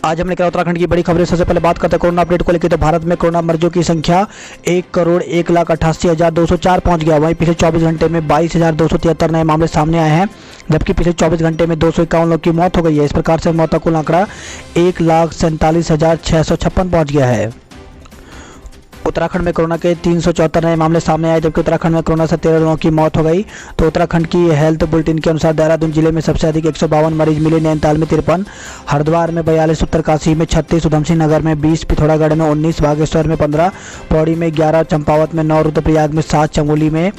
आज हमने क्या उत्तराखंड की बड़ी खबरें। सबसे पहले बात करते हैं कोरोना अपडेट को लेकर। तो भारत में कोरोना मरीजों की संख्या 1,01,88,204 पहुंच गया। वहीं पिछले 24 घंटे में 22,273 नए मामले सामने आए हैं, जबकि पिछले 24 घंटे में 251 लोगों की मौत हो गई है। इस प्रकार से मौत का कुल आंकड़ा 1,47,656 पहुंच गया है। उत्तराखंड में कोरोना के 374 नए मामले सामने आए, जबकि उत्तराखंड में कोरोना से 13 लोगों की मौत हो गई। तो उत्तराखंड की हेल्थ बुलेटिन के अनुसार देहरादून जिले में सबसे अधिक 152 मरीज मिले, नैनीताल में 53, हरिद्वार में 42, उत्तरकाशी में 36, उधमसिंह नगर में 20, पिथौरागढ़ में 19, बागेश्वर में 15, पौड़ी में 11, चंपावत में 9, रुद्रप्रयाग में 7, चमोली में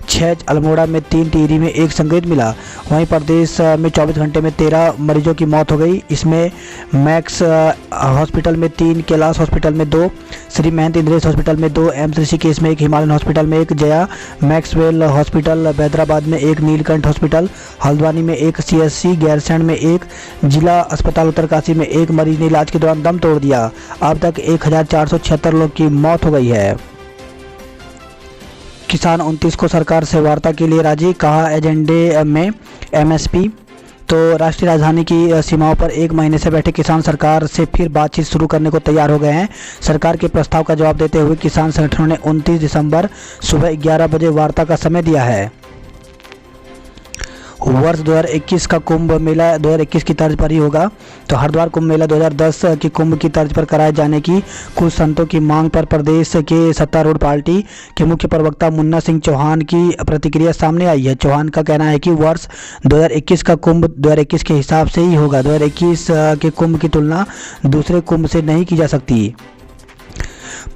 6, अल्मोड़ा में 3, टिहरी में 1 संक्रमित मिला। वहीं प्रदेश में 24 घंटे में 13 मरीजों की मौत हो गई। इसमें मैक्स हॉस्पिटल में 3, कैलाश हॉस्पिटल में 2, श्री महंत इंद्रेश हॉस्पिटल में 2, एम्स ऋषिकेश में 1, हिमालयन हॉस्पिटल में 1, जया मैक्सवेल हॉस्पिटल हैदराबाद में 1, नीलकंठ हॉस्पिटल हल्द्वानी में 1, CSC गैरसैंण में 1, जिला अस्पताल उत्तरकाशी में 1 मरीज ने इलाज के दौरान दम तोड़ दिया। अब तक 1476 लोग की मौत हो गई है। किसान 29 को सरकार से वार्ता के लिए राजी, कहा एजेंडे में MSP। तो राष्ट्रीय राजधानी की सीमाओं पर 1 महीने से बैठे किसान सरकार से फिर बातचीत शुरू करने को तैयार हो गए हैं। सरकार के प्रस्ताव का जवाब देते हुए किसान संगठनों ने 29 दिसंबर सुबह 11 बजे वार्ता का समय दिया है। वर्ष 2021 का कुंभ मेला 2021 की तर्ज पर ही होगा। तो हरिद्वार कुंभ मेला 2010 की कुंभ की तर्ज पर कराए जाने की कुछ संतों की मांग पर प्रदेश के सत्तारूढ़ पार्टी के मुख्य प्रवक्ता मुन्ना सिंह चौहान की प्रतिक्रिया सामने आई है। चौहान का कहना है कि वर्ष 2021 का कुंभ 2021 के हिसाब से ही होगा। 2021 के कुंभ की तुलना दूसरे कुंभ से नहीं की जा सकती।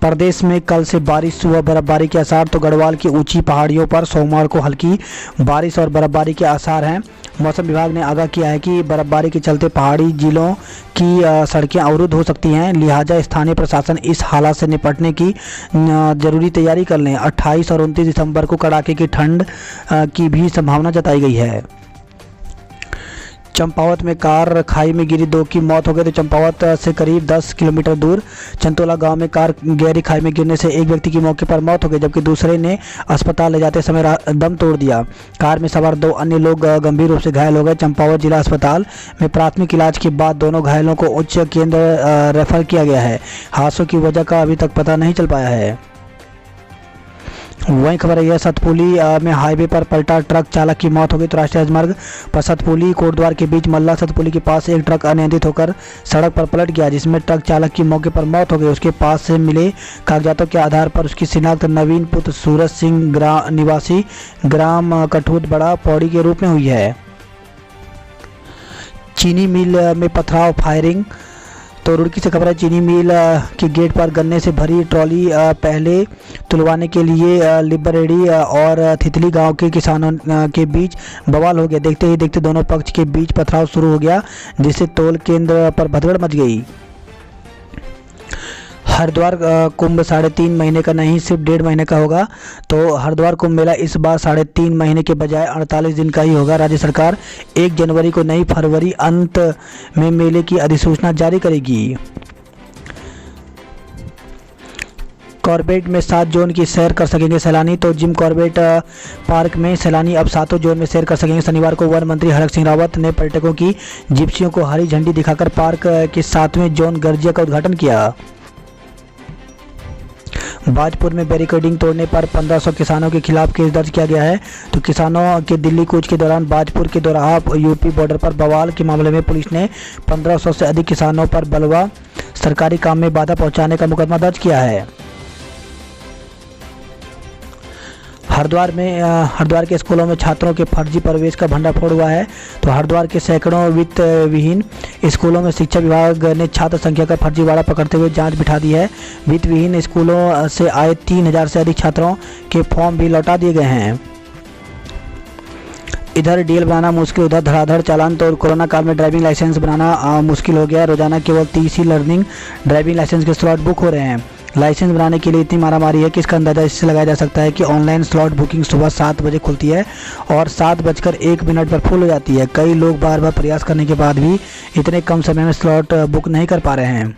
प्रदेश में कल से बारिश व बर्फबारी के आसार। तो गढ़वाल की ऊंची पहाड़ियों पर सोमवार को हल्की बारिश और बर्फबारी के आसार हैं। मौसम विभाग ने आगाह किया है कि बर्फबारी के चलते पहाड़ी जिलों की सड़कें अवरुद्ध हो सकती हैं, लिहाजा स्थानीय प्रशासन इस हालात से निपटने की जरूरी तैयारी कर लें। 28 और 29 दिसंबर को कड़ाके की ठंड की भी संभावना जताई गई है। चंपावत में कार खाई में गिरी, 2 की मौत हो गई। तो चंपावत से करीब 10 किलोमीटर दूर चंतोला गांव में कार गहरी खाई में गिरने से एक व्यक्ति की मौके पर मौत हो गई, जबकि दूसरे ने अस्पताल ले जाते समय दम तोड़ दिया। कार में सवार 2 अन्य लोग गंभीर रूप से घायल हो गए। चंपावत जिला अस्पताल में प्राथमिक इलाज के बाद दोनों घायलों को उच्च केंद्र रेफर किया गया है। हादसों की वजह का अभी तक पता नहीं चल पाया है। वहीं खबर है सतपुली में हाईवे पर पलटा ट्रक, चालक की मौत हो गई। तो राष्ट्रीय राजमार्ग पर सतपुली कोटद्वार के बीच मल्ला सतपुली के पास एक ट्रक अनियंत्रित होकर सड़क पर पलट गया, जिसमें ट्रक चालक की मौके पर मौत हो गई। उसके पास से मिले कागजातों के आधार पर उसकी शिनाख्त नवीन पुत्र सूरज सिंह निवासी ग्राम कठूत बड़ा पौड़ी के रूप में हुई है। चीनी मिल में पथराव, फायरिंग। तो रुड़की से खबर है चीनी मिल के गेट पर गन्ने से भरी ट्रॉली पहले तुलवाने के लिए लिबरेडी और थितली गांव के किसानों के बीच बवाल हो गया। देखते ही देखते दोनों पक्ष के बीच पथराव शुरू हो गया, जिससे तोल केंद्र पर भगदड़ मच गई। हरिद्वार कुंभ 3.5 महीने का नहीं, सिर्फ 1.5 महीने का होगा। तो हरिद्वार कुंभ मेला इस बार 3.5 महीने के बजाय 48 दिन का ही होगा। राज्य सरकार 1 जनवरी को नहीं, फरवरी अंत में मेले की अधिसूचना जारी करेगी। कॉर्बेट में 7 जोन की सैर कर सकेंगे सैलानी। तो जिम कॉर्बेट पार्क में सैलानी अब 7 जोन में सैर कर सकेंगे। शनिवार को वन मंत्री हरक सिंह रावत ने पर्यटकों की जिप्सियों को हरी झंडी दिखाकर पार्क के 7वें जोन गर्जिया का उद्घाटन किया। बाजपुर में बैरिकेडिंग तोड़ने पर 1500 किसानों के खिलाफ केस दर्ज किया गया है। तो किसानों के दिल्ली कूच के दौरान बाजपुर के दोराहा यूपी बॉर्डर पर बवाल के मामले में पुलिस ने 1500 से अधिक किसानों पर बलवा सरकारी काम में बाधा पहुंचाने का मुकदमा दर्ज किया है। हरिद्वार के स्कूलों में छात्रों के फर्जी प्रवेश का भंडाफोड़ हुआ है। तो हरिद्वार के सैकड़ों वित्त विहीन स्कूलों में शिक्षा विभाग ने छात्र संख्या का फर्जीवाड़ा पकड़ते हुए जांच बिठा दी है। वित्त विहीन स्कूलों से आए 3000 से अधिक छात्रों के फॉर्म भी लौटा दिए गए हैं। इधर डीएल बनाना मुश्किल, उधर धड़ाधड़ चालान। तो कोरोना काल में ड्राइविंग लाइसेंस बनाना मुश्किल हो गया। रोजाना केवल 30 ही लर्निंग ड्राइविंग लाइसेंस के स्लॉट बुक हो रहे हैं। लाइसेंस बनाने के लिए इतनी मारामारी है कि इसका अंदाज़ा इससे लगाया जा सकता है कि ऑनलाइन स्लॉट बुकिंग सुबह 7 बजे खुलती है और 7:01 पर फुल हो जाती है। कई लोग बार बार प्रयास करने के बाद भी इतने कम समय में स्लॉट बुक नहीं कर पा रहे हैं।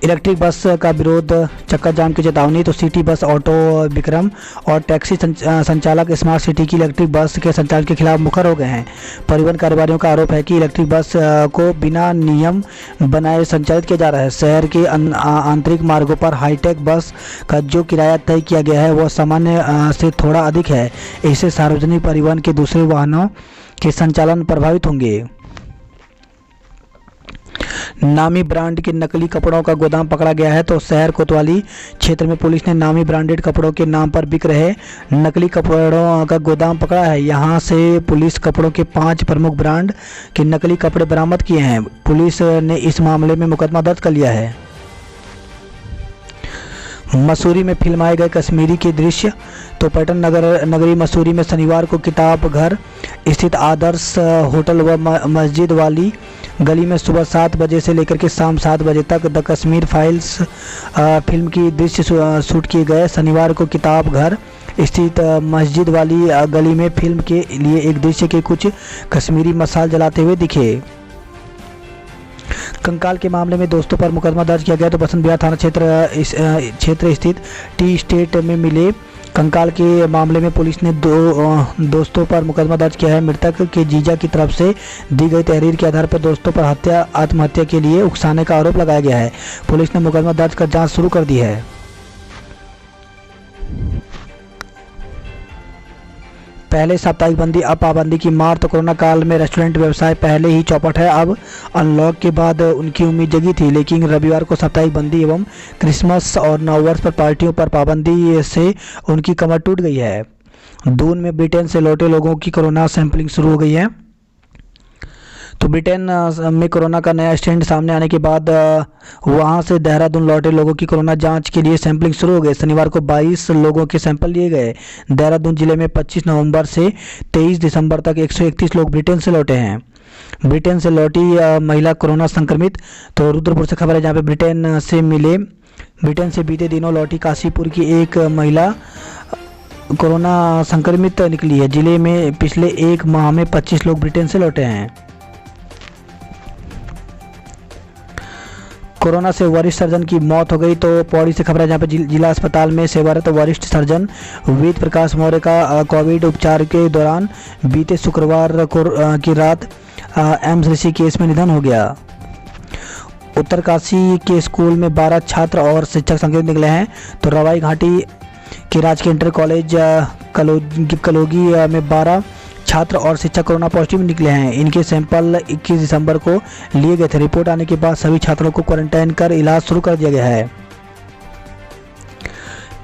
इलेक्ट्रिक बस का विरोध, चक्का जाम की चेतावनी। तो सिटी बस, ऑटो विक्रम और टैक्सी संचालक स्मार्ट सिटी की इलेक्ट्रिक बस के संचालन के खिलाफ मुखर हो गए हैं। परिवहन कारोबारियों का आरोप है कि इलेक्ट्रिक बस को बिना नियम बनाए संचालित किया जा रहा है। शहर के आंतरिक मार्गों पर हाईटेक बस का जो किराया तय किया गया है वह सामान्य से थोड़ा अधिक है। इससे सार्वजनिक परिवहन के दूसरे वाहनों के संचालन प्रभावित होंगे। नामी ब्रांड के नकली कपड़ों का गोदाम पकड़ा गया है। तो शहर कोतवाली क्षेत्र में पुलिस ने नामी ब्रांडेड कपड़ों के नाम पर बिक रहे नकली कपड़ों का गोदाम पकड़ा है। यहां से पुलिस कपड़ों के 5 प्रमुख ब्रांड के नकली कपड़े बरामद किए हैं। पुलिस ने इस मामले में मुकदमा दर्ज कर लिया है। मसूरी में फिल्माए गए कश्मीरी के दृश्य। तो पर्यटन नगरी मसूरी में शनिवार को किताब घर स्थित आदर्श होटल व मस्जिद वाली गली में सुबह 7 बजे से लेकर के शाम 7 बजे तक द कश्मीर फाइल्स फिल्म की दृश्य शूट किए गए। शनिवार को किताब घर स्थित मस्जिद वाली गली में फिल्म के लिए एक दृश्य के कुछ कश्मीरी मसाल जलाते हुए दिखे। कंकाल के मामले में दोस्तों पर मुकदमा दर्ज किया गया। तो बसंत विहार थाना क्षेत्र स्थित टी स्टेट में मिले कंकाल के मामले में पुलिस ने दोस्तों पर मुकदमा दर्ज किया है। मृतक के जीजा की तरफ से दी गई तहरीर के आधार पर दोस्तों पर आत्महत्या के लिए उकसाने का आरोप लगाया गया है। पुलिस ने मुकदमा दर्ज कर जांच शुरू कर दी है। पहले साप्ताहिक बंदी अब पाबंदी की मार। तो कोरोना काल में रेस्टोरेंट व्यवसाय पहले ही चौपट है। अब अनलॉक के बाद उनकी उम्मीद जगी थी, लेकिन रविवार को साप्ताहिक बंदी एवं क्रिसमस और नववर्ष पर पार्टियों पर पाबंदी से उनकी कमर टूट गई है। दून में ब्रिटेन से लौटे लोगों की कोरोना सैंपलिंग शुरू हो गई है। तो ब्रिटेन में कोरोना का नया स्ट्रेन सामने आने के बाद वहां से देहरादून लौटे लोगों की कोरोना जांच के लिए सैंपलिंग शुरू हो गई। शनिवार को 22 लोगों के सैंपल लिए गए। देहरादून जिले में 25 नवंबर से 23 दिसंबर तक 131 लोग ब्रिटेन से लौटे हैं। ब्रिटेन से लौटी महिला कोरोना संक्रमित। तो रुद्रपुर से खबर है, जहाँ पे ब्रिटेन से बीते दिनों लौटी काशीपुर की एक महिला कोरोना संक्रमित निकली है। जिले में पिछले एक माह में 25 लोग ब्रिटेन से लौटे हैं। कोरोना से वरिष्ठ सर्जन की मौत हो गई। तो पौड़ी से खबर है, जहाँ पे जिला अस्पताल में सेवारत वरिष्ठ सर्जन वेद प्रकाश मौर्य का कोविड उपचार के दौरान बीते शुक्रवार की रात एम्स ऋषिकेश में निधन हो गया। उत्तरकाशी के स्कूल में 12 छात्र और शिक्षक संक्रमित निकले हैं। तो रवाई घाटी के राजकीय इंटर कॉलेज कलोगी में 12 छात्र और शिक्षक कोरोना पॉजिटिव निकले हैं। इनके सैंपल 21 दिसंबर को लिए गए थे। रिपोर्ट आने के बाद सभी छात्रों को क्वारंटाइन कर इलाज शुरू कर दिया गया है।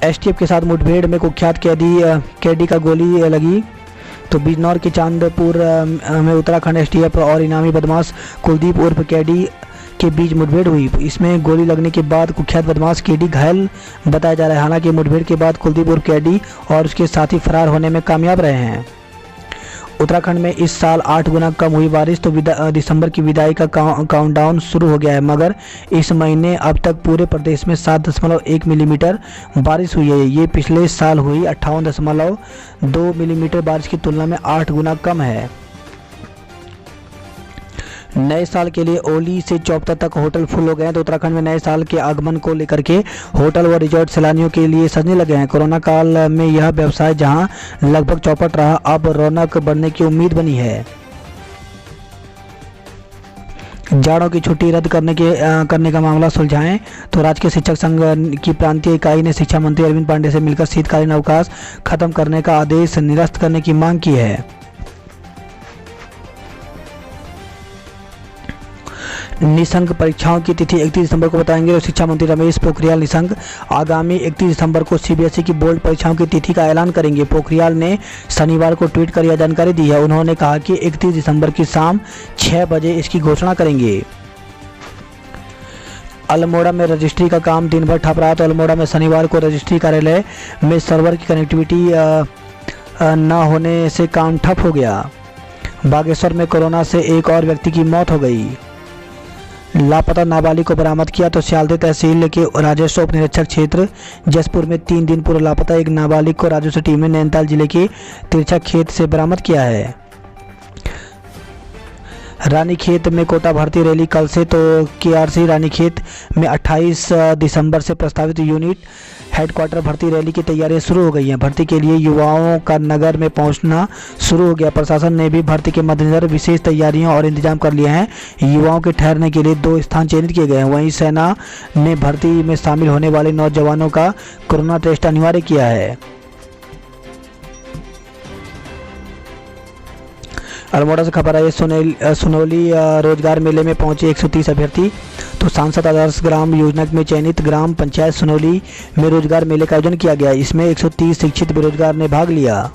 एसटीएफ के साथ मुठभेड़ में कुख्यात कैदी का गोली लगी। तो बिजनौर के चांदपुर में उत्तराखंड एसटीएफ और इनामी बदमाश कुलदीप उर्फ कैडी के बीच मुठभेड़ हुई। इसमें गोली लगने के बाद कुख्यात बदमाश केडी घायल बताया जा रहा है। हालांकि मुठभेड़ के बाद कुलदीप उर्फ कैडी और उसके साथी फरार होने में कामयाब रहे हैं। उत्तराखंड में इस साल 8 गुना कम हुई बारिश। तो दिसंबर की विदाई का काउंटडाउन शुरू हो गया है, मगर इस महीने अब तक पूरे प्रदेश में 7.1 मिलीमीटर बारिश हुई है। ये पिछले साल हुई 58.2 मिलीमीटर बारिश की तुलना में 8 गुना कम है। नए साल के लिए ओली से चौपता तक होटल फुल हो गए हैं। तो उत्तराखंड में नए साल के आगमन को लेकर के होटल व रिजॉर्ट सैलानियों के लिए सजने लगे हैं। कोरोना काल में यह व्यवसाय जहां लगभग चौपट रहा, अब रौनक बढ़ने की उम्मीद बनी है। जाड़ों की छुट्टी रद्द करने का मामला सुलझाएं। तो राजकीय शिक्षक संघ की प्रांतीय इकाई ने शिक्षा मंत्री अरविंद पांडे से मिलकर शीतकालीन अवकाश खत्म करने का आदेश निरस्त करने की मांग की है। निशंक परीक्षाओं की तिथि 31 दिसंबर को बताएंगे। तो शिक्षा मंत्री रमेश पोखरियाल निशंक आगामी 31 दिसंबर को सीबीएसई की बोर्ड परीक्षाओं की तिथि का ऐलान करेंगे। पोखरियाल ने शनिवार को ट्वीट कर यह जानकारी दी है। उन्होंने कहा कि 31 दिसंबर की शाम 6 बजे इसकी घोषणा करेंगे। अल्मोड़ा में रजिस्ट्री का काम दिन भर ठप रहा। तो अल्मोड़ा में शनिवार को रजिस्ट्री कार्यालय में सर्वर की कनेक्टिविटी न होने से काम ठप हो गया। बागेश्वर में कोरोना से एक और व्यक्ति की मौत हो गई। लापता नाबालिग को बरामद किया। तो सियालदह तहसील के राजस्व उप निरीक्षक क्षेत्र जसपुर में 3 दिन पूर्व लापता एक नाबालिग को राजस्व टीम ने नैनीताल जिले के तिरछा खेत से बरामद किया है। रानीखेत में कोटा भर्ती रैली कल से, तो केआरसी रानीखेत में 28 दिसंबर से प्रस्तावित यूनिट हेडक्वार्टर भर्ती रैली की तैयारियां शुरू हो गई हैं। भर्ती के लिए युवाओं का नगर में पहुंचना शुरू हो गया। प्रशासन ने भी भर्ती के मद्देनजर विशेष तैयारियां और इंतजाम कर लिए हैं। युवाओं के ठहरने के लिए 2 स्थान चयनित किए गए हैं। वहीं सेना ने भर्ती में शामिल होने वाले नौजवानों का कोरोना टेस्ट अनिवार्य किया है। अल्मोड़ा से खबर आई, सुनौली रोजगार मेले में पहुंचे 130 अभ्यर्थी। तो सांसद आदर्श ग्राम योजना में चयनित ग्राम पंचायत सुनौली में रोजगार मेले का आयोजन किया गया। इसमें 130 शिक्षित बेरोजगार ने भाग लिया।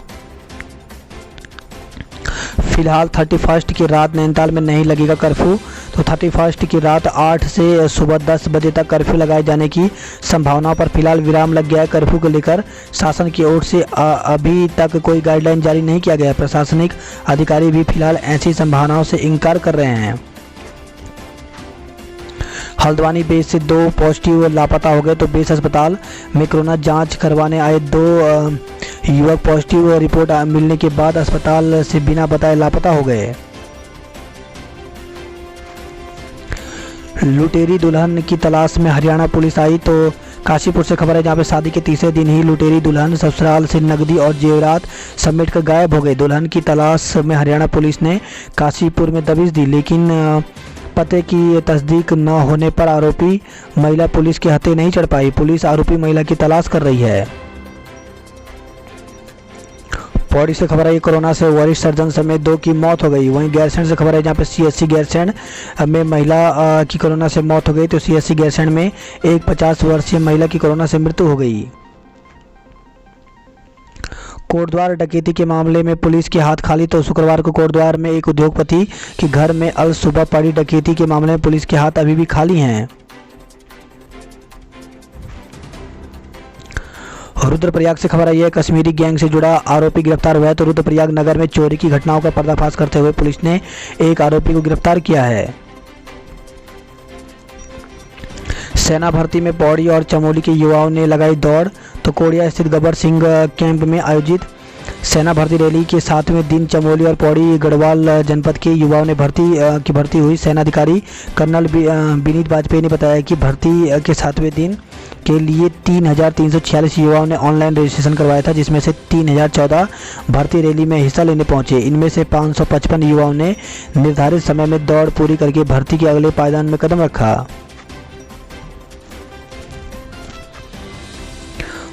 फिलहाल 31 की रात नैनीताल में नहीं लगेगा कर्फ्यू। तो 31 की रात 8 से सुबह 10 बजे तक कर्फ्यू लगाए जाने की संभावना पर फिलहाल विराम लग गया है। कर्फ्यू को लेकर शासन की ओर से अभी तक कोई गाइडलाइन जारी नहीं किया गया है। प्रशासनिक अधिकारी भी फिलहाल ऐसी संभावनाओं से इनकार कर रहे हैं। हल्द्वानी बेस से 2 पॉजिटिव लापता हो गए। तो बेस अस्पताल में कोरोना जांच करवाने आए 2 युवक पॉजिटिव रिपोर्ट मिलने के बाद अस्पताल से बिना बताए लापता हो गए। लुटेरी दुल्हन की तलाश में हरियाणा पुलिस आई। तो काशीपुर से खबर है, जहां पे शादी के तीसरे दिन ही लुटेरी दुल्हन ससुराल से नकदी और जेवरात समेट कर गायब हो गई। दुल्हन की तलाश में हरियाणा पुलिस ने काशीपुर में दबिश दी, लेकिन पते की तस्दीक न होने पर आरोपी महिला पुलिस के हत्थे नहीं चढ़ पाई। पुलिस आरोपी महिला की तलाश कर रही है। पौड़ी से खबर है, कोरोना से वरिष्ठ सर्जन समेत 2 की मौत हो गई। वहीं गैरसैंण से खबर है, जहां पे सीएससी गैरसैंण में महिला की कोरोना से मौत हो गई। तो सीएससी गैरसैंण में एक 50 वर्षीय महिला की कोरोना से मृत्यु हो गई। कोटद्वार डकैती के मामले में पुलिस के हाथ खाली। तो शुक्रवार को कोटद्वार में एक उद्योगपति के घर में अल सुबह पड़ी डकैती के मामले में पुलिस के हाथ अभी भी खाली हैं। रुद्रप्रयाग से खबर आई है, कश्मीरी गैंग से जुड़ा आरोपी गिरफ्तार हुआ है। तो रुद्रप्रयाग नगर में चोरी की घटनाओं का पर्दाफाश करते हुए पुलिस ने एक आरोपी को गिरफ्तार किया है। सेना भर्ती में पौड़ी और चमोली के युवाओं ने लगाई दौड़। तो कोड़िया स्थित गब्बर सिंह कैंप में आयोजित सेना भर्ती रैली के 7वें दिन चमोली और पौड़ी गढ़वाल जनपद के युवाओं ने भर्ती हुई। सेनाधिकारी कर्नल विनीत वाजपेयी ने बताया कि भर्ती के 7वें दिन के लिए 3,346 युवाओं ने ऑनलाइन रजिस्ट्रेशन करवाया था, जिसमें से 3,014 भर्ती रैली में हिस्सा लेने पहुंचे। इनमें से 555 युवाओं ने निर्धारित समय में दौड़ पूरी करके भर्ती के अगले पायदान में कदम रखा।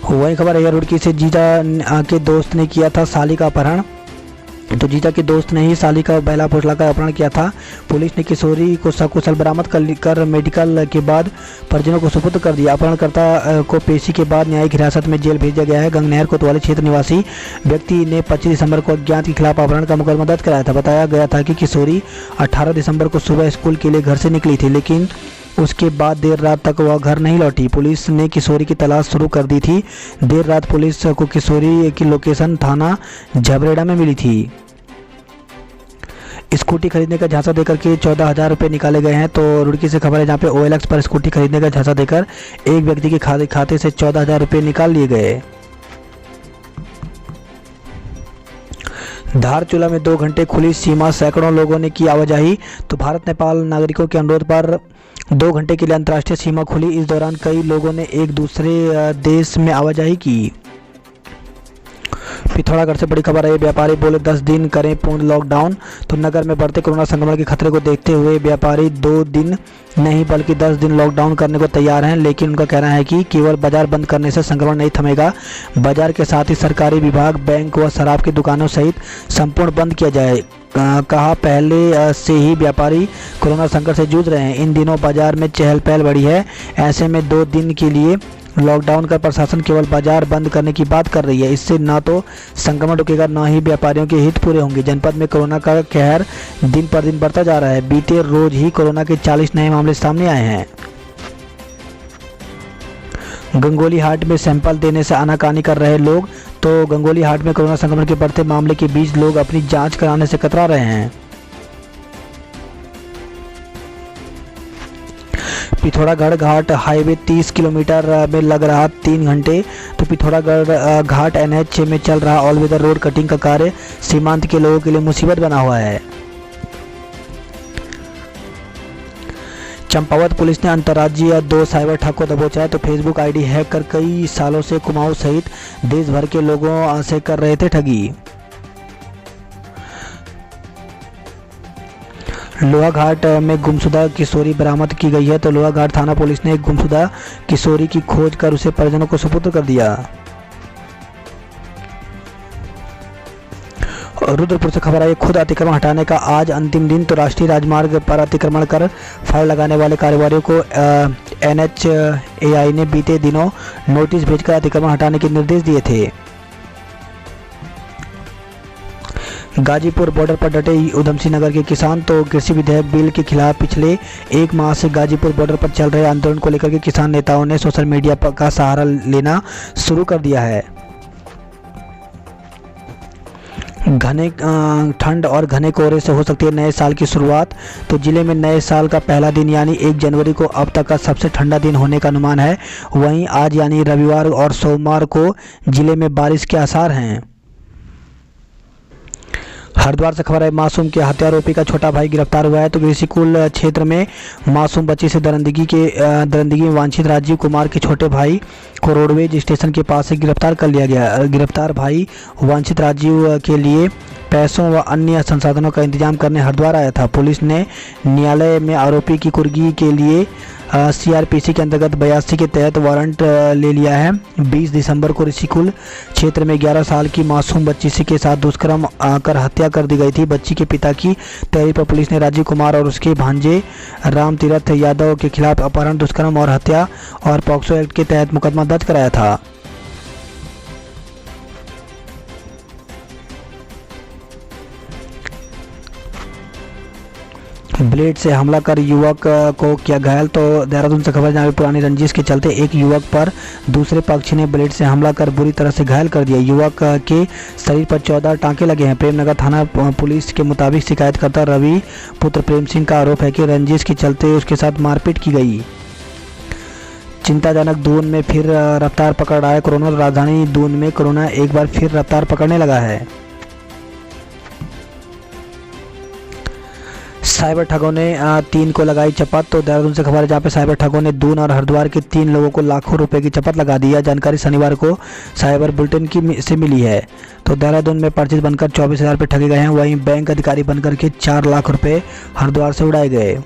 वही खबर है, रुड़की से जीजा के दोस्त ने किया था साली का अपहरण। तो जीजा के दोस्त ने ही साली का बहला फुसला का अपहरण किया था। पुलिस ने किशोरी को सकुशल बरामद कर मेडिकल के बाद परिजनों को सुपुर्द कर दिया। अपहरणकर्ता को पेशी के बाद न्यायिक हिरासत में जेल भेजा गया है। गंगनहर कोतवाली क्षेत्र निवासी व्यक्ति ने 25 दिसंबर को अज्ञात के खिलाफ अपहरण का मुकदमा दर्ज कराया था। बताया गया था कि किशोरी 18 दिसंबर को सुबह स्कूल के लिए घर से निकली थी, लेकिन उसके बाद देर रात तक वह घर नहीं लौटी। पुलिस ने किशोरी की तलाश शुरू कर दी थी। देर रात पुलिस को किशोरी की लोकेशन थाना झबरेड़ा में मिली थी। स्कूटी खरीदने का झांसा देकर के 14,000 रुपये निकाले गए हैं। तो रुड़की से खबर है, जहां पे OLX पर स्कूटी खरीदने का झांसा देकर एक व्यक्ति के खाते से 14,000 रुपये निकाल लिए गए। धारचूला में 2 घंटे खुली सीमा, सैकड़ों लोगों ने की आवाजाही। तो भारत नेपाल नागरिकों के अनुरोध पर 2 घंटे के लिए अंतर्राष्ट्रीय सीमा खुली। इस दौरान कई लोगों ने एक दूसरे देश में आवाजाही की। पिथौरागढ़ से बड़ी खबर है, व्यापारी बोले 10 दिन करें पूर्ण लॉकडाउन। तो नगर में बढ़ते कोरोना संक्रमण के खतरे को देखते हुए व्यापारी 2 दिन नहीं बल्कि 10 दिन लॉकडाउन करने को तैयार हैं, लेकिन उनका कहना है कि केवल बाजार बंद करने से संक्रमण नहीं थमेगा। बाजार के साथ ही सरकारी विभाग, बैंक व शराब की दुकानों सहित संपूर्ण बंद किया जाए। कहा पहले से ही व्यापारी कोरोना संकट से जूझ रहे हैं। इन दिनों बाजार में चहल पहल बढ़ी है। ऐसे में 2 दिन के लिए लॉकडाउन का प्रशासन केवल बाजार बंद करने की बात कर रही है। इससे न तो संक्रमण रुकेगा, न ही व्यापारियों के हित पूरे होंगे। जनपद में कोरोना का कहर दिन पर दिन बढ़ता जा रहा है। बीते रोज ही कोरोना के 40 नए मामले सामने आए हैं। गंगोली हाट में सैंपल देने से आनाकानी कर रहे लोग। तो गंगोली हाट में कोरोना संक्रमण के बढ़ते मामले के बीच लोग अपनी जांच कराने से कतरा रहे हैं। पिथौरागढ़ घाट हाईवे 30 किलोमीटर में लग रहा 3 घंटे। तो पिथौरागढ़ घाट NH में चल रहा ऑल वेदर रोड कटिंग का कार्य सीमांत के लोगों के लिए मुसीबत बना हुआ है। चंपावत पुलिस ने अंतर्राज्यीय 2 साइबर ठग को दबोचा है। तो फेसबुक आईडी हैक कर कई सालों से कुमाऊं सहित देश भर के लोगों से कर रहे थे ठगी। लोहाघाट में गुमशुदा किशोरी बरामद की गई है। तो लोहाघाट थाना पुलिस ने एक गुमशुदा किशोरी की खोज कर उसे परिजनों को सुपुर्द कर दिया। रुद्रपुर से खबर आई, खुद अतिक्रमण हटाने का आज अंतिम दिन। तो राष्ट्रीय राजमार्ग पर अतिक्रमण कर फाइन लगाने वाले कारोबारियों को NHAI ने बीते दिनों नोटिस भेजकर अतिक्रमण हटाने के निर्देश दिए थे। गाजीपुर बॉर्डर पर डटे उधमसिंह नगर के किसान। तो कृषि विधेयक बिल के खिलाफ पिछले 1 माह से गाजीपुर बॉर्डर पर चल रहे आंदोलन को लेकर के किसान नेताओं ने सोशल मीडिया का सहारा लेना शुरू कर दिया है। घने ठंड और घने कोहरे से हो सकती है नए साल की शुरुआत। तो जिले में नए साल का पहला दिन यानी 1 जनवरी को अब तक का सबसे ठंडा दिन होने का अनुमान है। वहीं आज यानी रविवार और सोमवार को जिले में बारिश के आसार हैं। हरिद्वार से खबर है, मासूम के हत्या आरोपी का छोटा भाई गिरफ्तार हुआ है। तो ऋषिकुल क्षेत्र में मासूम बच्ची से दरंदगी में वांछित राजीव कुमार के छोटे भाई को रोडवेज स्टेशन के पास से गिरफ्तार कर लिया गया। गिरफ्तार भाई वांछित राजीव के लिए पैसों व अन्य संसाधनों का इंतजाम करने हरिद्वार आया था। पुलिस ने न्यायालय में आरोपी की कुर्गी के लिए CRPC के अंतर्गत 82 के तहत वारंट ले लिया है। 20 दिसंबर को ऋषिकुल क्षेत्र में 11 साल की मासूम बच्ची के साथ दुष्कर्म कर हत्या कर दी गई थी। बच्ची के पिता की तहरीर पर पुलिस ने राजीव कुमार और उसके भांजे राम तीरथ यादव के खिलाफ अपहरण, दुष्कर्म और हत्या और पॉक्सो एक्ट के तहत मुकदमा दर्ज कराया था। ब्लेड से हमला कर युवक को किया घायल। तो देहरादून से खबर, जहाँ पुरानी रंजिश के चलते एक युवक पर दूसरे पक्षी ने ब्लेड से हमला कर बुरी तरह से घायल कर दिया। युवक के शरीर पर 14 टांके लगे हैं। प्रेमनगर थाना पुलिस के मुताबिक शिकायतकर्ता रवि पुत्र प्रेम सिंह का आरोप है कि रंजिश के चलते उसके साथ मारपीट की गई। चिंताजनक, दून में फिर रफ्तार पकड़ रहा है कोरोना। राजधानी दून में कोरोना एक बार फिर रफ्तार पकड़ने लगा है। साइबर ठगों ने 3 को लगाई चपत। तो देहरादून से खबर है, जहाँ पे साइबर ठगों ने दून और हरिद्वार के 3 लोगों को लाखों रुपए की चपत लगा दी है। जानकारी शनिवार को साइबर बुलेटिन से मिली है। तो देहरादून में पर्चिस बनकर 24,000 रुपये ठगे गए हैं। वहीं बैंक अधिकारी बनकर के 4 लाख रुपए हरिद्वार से उड़ाए गए।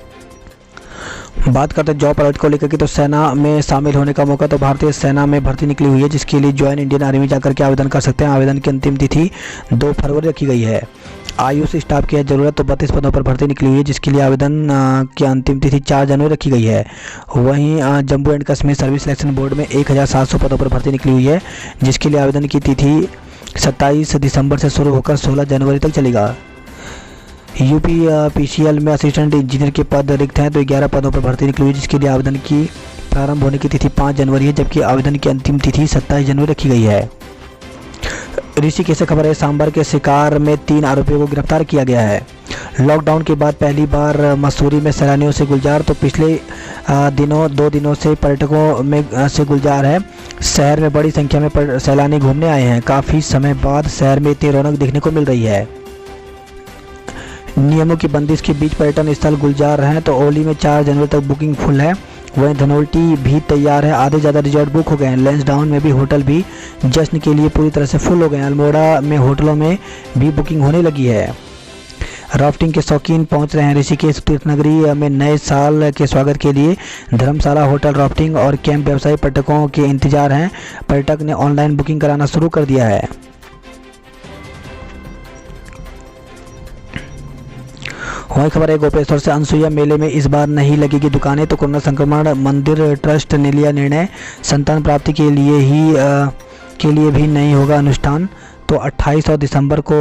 बात करते हैं जॉब अलर्ट को लेकर के। तो सेना में शामिल होने का मौका। तो भारतीय सेना में भर्ती निकली हुई है, जिसके लिए ज्वाइन इंडियन आर्मी जाकर के आवेदन कर सकते हैं। आवेदन की अंतिम तिथि 2 फरवरी रखी गई है। आयुष स्टाफ की है जरूरत। तो 32 पदों पर भर्ती निकली हुई है, जिसके लिए आवेदन की अंतिम तिथि 4 जनवरी रखी गई है। वहीं Jammu and Kashmir service selection board में 1700 पदों पर भर्ती निकली हुई है, जिसके लिए आवेदन की तिथि 27 दिसंबर से शुरू होकर 16 जनवरी तक चलेगा। UPPCL में असिस्टेंट इंजीनियर के पद रिक्त हैं। तो 11 पदों पर भर्ती निकली हुई, जिसके लिए आवेदन की प्रारंभ होने की तिथि 5 जनवरी है, जबकि आवेदन की अंतिम तिथि 27 जनवरी रखी गई है। ऋषिकेश से खबर है, सांबर के शिकार में 3 आरोपियों को गिरफ्तार किया गया है। लॉकडाउन के बाद पहली बार मसूरी में सैलानियों से गुलजार। तो पिछले 2 दिनों से पर्यटकों में से गुलजार है। शहर में बड़ी संख्या में सैलानी घूमने आए हैं। काफ़ी समय बाद शहर में इतनी रौनक देखने को मिल रही है। नियमों की बंदिश के बीच पर्यटन स्थल गुलजार हैं। तो ओली में 4 जनवरी तक बुकिंग फुल है। वहीं धनोल्टी भी तैयार है। आधे ज़्यादा रिजॉर्ट बुक हो गए हैं। लैंसडाउन में भी होटल भी जश्न के लिए पूरी तरह से फुल हो गए हैं। अल्मोड़ा में होटलों में भी बुकिंग होने लगी है। राफ्टिंग के शौकीन पहुंच रहे हैं ऋषिकेश तीर्थनगरी में। नए साल के स्वागत के लिए धर्मशाला, होटल, राफ्टिंग और कैंप व्यवसायी पर्यटकों के इंतजार हैं। पर्यटक ने ऑनलाइन बुकिंग कराना शुरू कर दिया है। वही खबर है, गोपेश्वर से अनसुईया मेले में इस बार नहीं लगेगी दुकानें। तो कोरोना संक्रमण मंदिर ट्रस्ट ने लिया निर्णय, संतान प्राप्ति के लिए भी नहीं होगा अनुष्ठान। तो 28 और दिसंबर को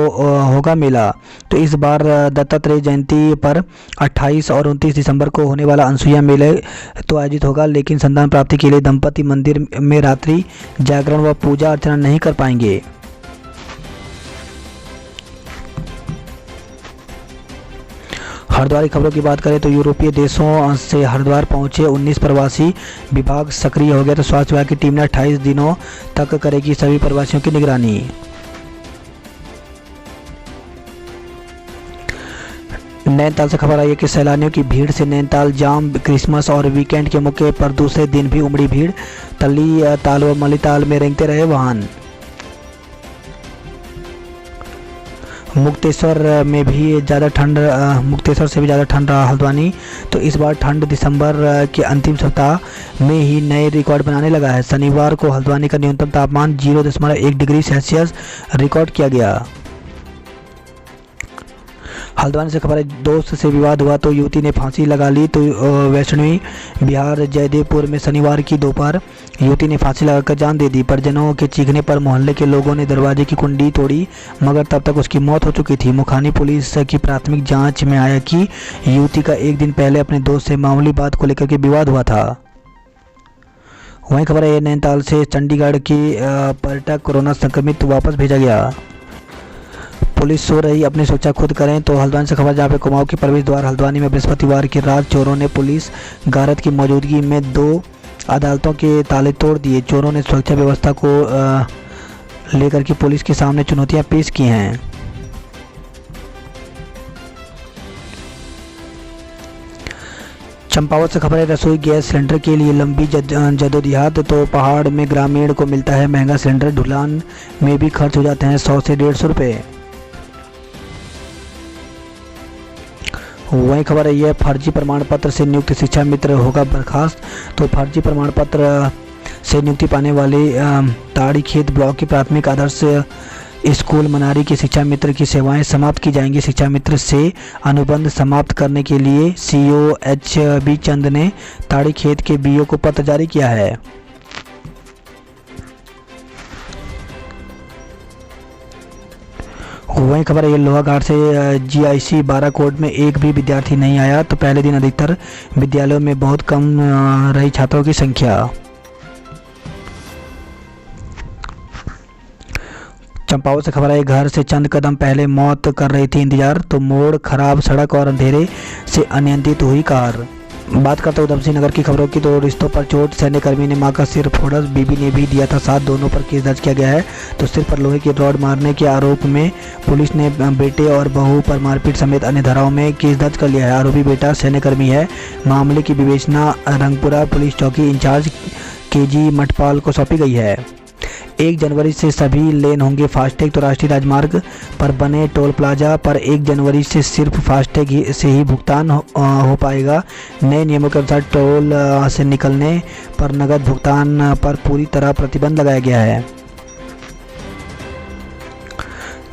होगा मेला। तो इस बार दत्तात्रेय जयंती पर 28 और 29 दिसंबर को होने वाला अनसुईया मेले तो आयोजित होगा, लेकिन संतान प्राप्ति के लिए दंपति मंदिर में रात्रि जागरण व पूजा अर्चना नहीं कर पाएंगे। हरिद्वार की खबरों की बात करें तो यूरोपीय देशों से हरिद्वार पहुंचे 19 प्रवासी। विभाग सक्रिय हो गया। तो स्वास्थ्य विभाग की टीम ने 28 दिनों तक करेगी सभी प्रवासियों की निगरानी। नैनीताल से खबर आई है कि सैलानियों की भीड़ से नैनीताल जाम। क्रिसमस और वीकेंड के मौके पर दूसरे दिन भी उमड़ी भीड़। तल्ली ताल व मलीताल में रेंगते रहे वाहन। मुक्तेश्वर में भी ज़्यादा ठंड मुक्तेश्वर से भी ज़्यादा ठंड रहा हल्द्वानी। तो इस बार ठंड दिसंबर के अंतिम सप्ताह में ही नए रिकॉर्ड बनाने लगा है। शनिवार को हल्द्वानी का न्यूनतम तापमान 0.1 डिग्री सेल्सियस रिकॉर्ड किया गया। हल्द्वानी से खबर है, दोस्त से विवाद हुआ तो युवती ने फांसी लगा ली। तो वैष्णवी बिहार जयदेवपुर में शनिवार की दोपहर युवती ने फांसी लगाकर जान दे दी। परिजनों के चीखने पर मोहल्ले के लोगों ने दरवाजे की कुंडी तोड़ी, मगर तब तक उसकी मौत हो चुकी थी। मुखानी पुलिस की प्राथमिक जांच में आया कि युवती का एक दिन पहले अपने दोस्त से मामूली बात को लेकर के विवाद हुआ था। वहीं खबर है, नैनीताल से चंडीगढ़ की पर्यटक कोरोना संक्रमित वापस भेजा गया। पुलिस सो रही, अपनी सुरक्षा खुद करें। तो हल्द्वानी से खबर, जहाँ पे कुमाऊं के प्रवेश द्वार हल्द्वानी में बृहस्पतिवार की रात चोरों ने पुलिस गारद की मौजूदगी में 2 अदालतों के ताले तोड़ दिए। चोरों ने सुरक्षा व्यवस्था को लेकर के पुलिस के सामने चुनौतियां पेश की हैं। चंपावत से खबर है, रसोई गैस सिलेंडर के लिए लंबी जदोजहद। तो पहाड़ में ग्रामीण को मिलता है महंगा सिलेंडर, ढुलान में भी खर्च हो जाते हैं 100 से 150 रुपये। वही खबर है, यह फर्जी प्रमाण पत्र से नियुक्त शिक्षा मित्र होगा बर्खास्त। तो फर्जी प्रमाण पत्र से नियुक्ति पाने वाले ताड़ीखेत ब्लॉक की प्राथमिक आदर्श स्कूल मनारी के शिक्षा मित्र की सेवाएं समाप्त की जाएंगी। शिक्षा मित्र से अनुबंध समाप्त करने के लिए सीओ HB चंद ने ताड़ीखेत के बीओ को पत्र जारी किया है। वहीं खबर है, ये लोहाघाट से GIC 12 कोड में एक भी विद्यार्थी नहीं आया। तो पहले दिन अधिकतर विद्यालयों में बहुत कम रही छात्रों की संख्या। चंपावत से खबर है, घर से चंद कदम पहले मौत कर रही थी इंतजार। तो मोड़, खराब सड़क और अंधेरे से अनियंत्रित हुई कार। बात करते हैं उधमसिंह नगर की खबरों की। तो रिश्तों पर चोट, सैन्यकर्मी ने मां का सिर फोड़ा, बीबी ने भी दिया था साथ, दोनों पर केस दर्ज किया गया है। तो सिर पर लोहे की रॉड मारने के आरोप में पुलिस ने बेटे और बहू पर मारपीट समेत अन्य धाराओं में केस दर्ज कर लिया है। आरोपी बेटा सैन्यकर्मी है। मामले की विवेचना रंगपुरा पुलिस चौकी इंचार्ज KG मठपाल को सौंपी गई है। 1 जनवरी से सभी लेन होंगे फास्टैग। तो राष्ट्रीय राजमार्ग पर बने टोल प्लाजा पर 1 जनवरी से सिर्फ फास्टैग से ही भुगतान हो पाएगा। नए नियमों के अनुसार टोल से निकलने पर नकद भुगतान पर पूरी तरह प्रतिबंध लगाया गया है।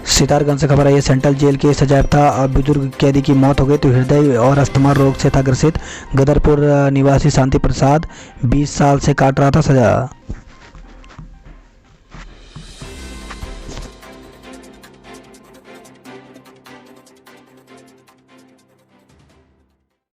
सितारगंज से खबर आई है, सेंट्रल जेल के सजायाफ्ता बुजुर्ग कैदी की मौत हो गई। तो हृदय और अस्थमा रोग से था ग्रसित। गदरपुर निवासी शांति प्रसाद 20 साल से काट रहा था सजा।